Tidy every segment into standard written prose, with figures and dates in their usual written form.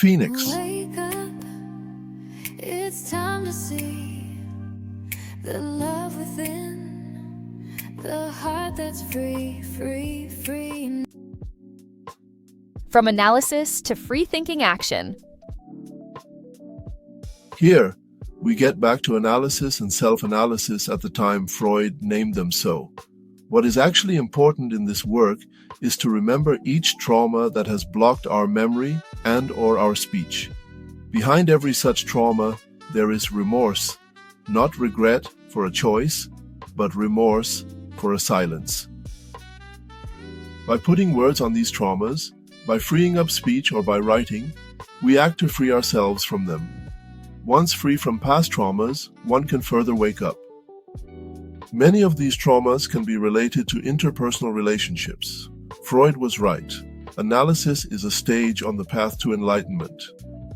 Phoenix. Wake up, it's time to see the love within, the heart that's free, free, free. From analysis to free-thinking action. Here, we get back to analysis and self-analysis at the time Freud named them so. What is actually important in this work is to remember each trauma that has blocked our memory and/or our speech. Behind every such trauma, there is remorse, not regret for a choice, but remorse for a silence. By putting words on these traumas, by freeing up speech or by writing, we act to free ourselves from them. Once free from past traumas, one can further wake up. Many of these traumas can be related to interpersonal relationships. Freud was right. Analysis is a stage on the path to enlightenment,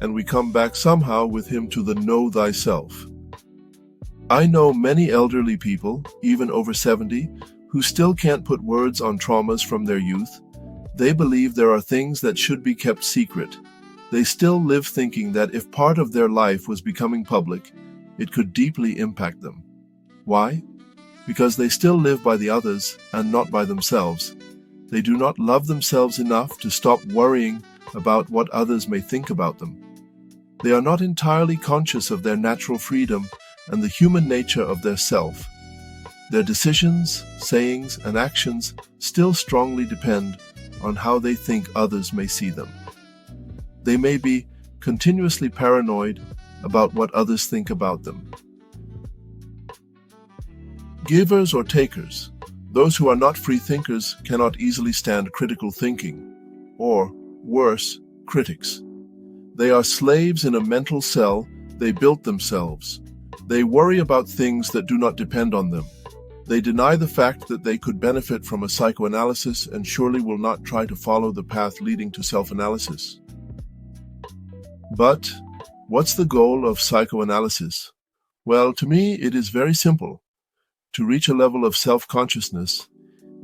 and we come back somehow with him to the know thyself. I know many elderly people, even over 70, who still can't put words on traumas from their youth. They believe there are things that should be kept secret. They still live thinking that if part of their life was becoming public, it could deeply impact them. Why? Because they still live by the others and not by themselves. They do not love themselves enough to stop worrying about what others may think about them. They are not entirely conscious of their natural freedom and the human nature of their self. Their decisions, sayings, and actions still strongly depend on how they think others may see them. They may be continuously paranoid about what others think about them. Givers or takers, those who are not free thinkers cannot easily stand critical thinking, or, worse, critics. They are slaves in a mental cell they built themselves. They worry about things that do not depend on them. They deny the fact that they could benefit from a psychoanalysis and surely will not try to follow the path leading to self-analysis. But what's the goal of psychoanalysis? Well, to me, it is very simple. To reach a level of self-consciousness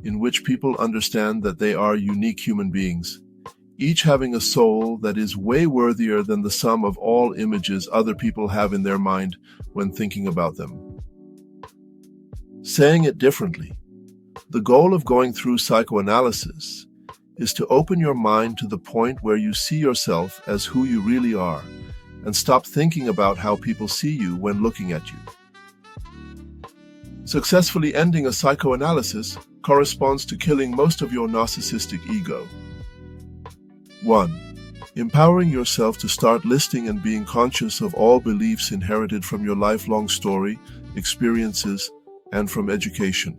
in which people understand that they are unique human beings, each having a soul that is way worthier than the sum of all images other people have in their mind when thinking about them. Saying it differently, the goal of going through psychoanalysis is to open your mind to the point where you see yourself as who you really are and stop thinking about how people see you when looking at you. Successfully ending a psychoanalysis corresponds to killing most of your narcissistic ego. 1. Empowering yourself to start listing and being conscious of all beliefs inherited from your lifelong story, experiences, and from education.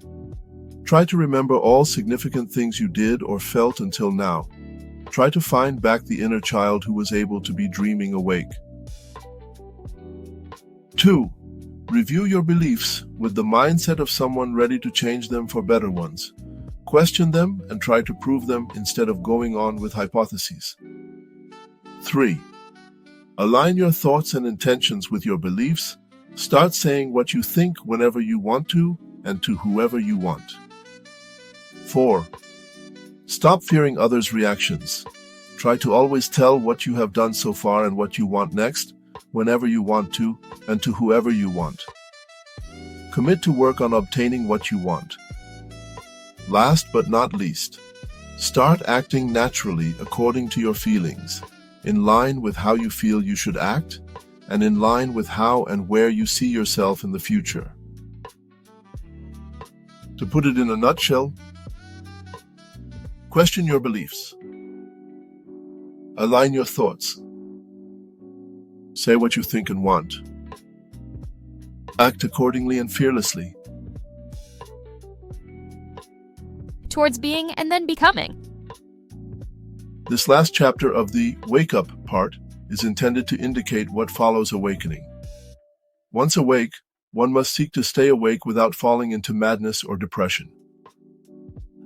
Try to remember all significant things you did or felt until now. Try to find back the inner child who was able to be dreaming awake. 2. Review your beliefs with the mindset of someone ready to change them for better ones. Question them and try to prove them instead of going on with hypotheses. 3. Align your thoughts and intentions with your beliefs. Start saying what you think whenever you want to and to whoever you want. 4. Stop fearing others' reactions. Try to always tell what you have done so far and what you want next, whenever you want to, and to whoever you want. Commit to work on obtaining what you want. Last but not least, start acting naturally according to your feelings, in line with how you feel you should act, and in line with how and where you see yourself in the future. To put it in a nutshell, question your beliefs. Align your thoughts. Say what you think and want. Act accordingly and fearlessly. Towards being and then becoming. This last chapter of the wake up part is intended to indicate what follows awakening. Once awake, one must seek to stay awake without falling into madness or depression.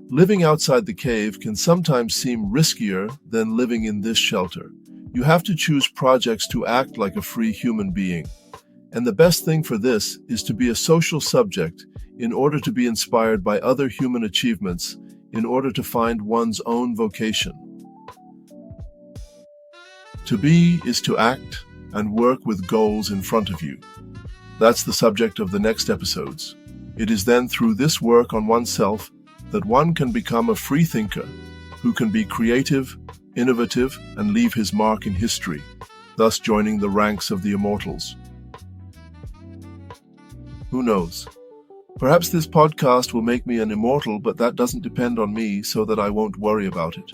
Living outside the cave can sometimes seem riskier than living in this shelter. You have to choose projects to act like a free human being. And the best thing for this is to be a social subject in order to be inspired by other human achievements, in order to find one's own vocation. To be is to act and work with goals in front of you. That's the subject of the next episodes. It is then through this work on oneself that one can become a free thinker who can be creative, innovative, and leave his mark in history, thus joining the ranks of the immortals. Who knows? Perhaps this podcast will make me an immortal, but that doesn't depend on me, so that I won't worry about it.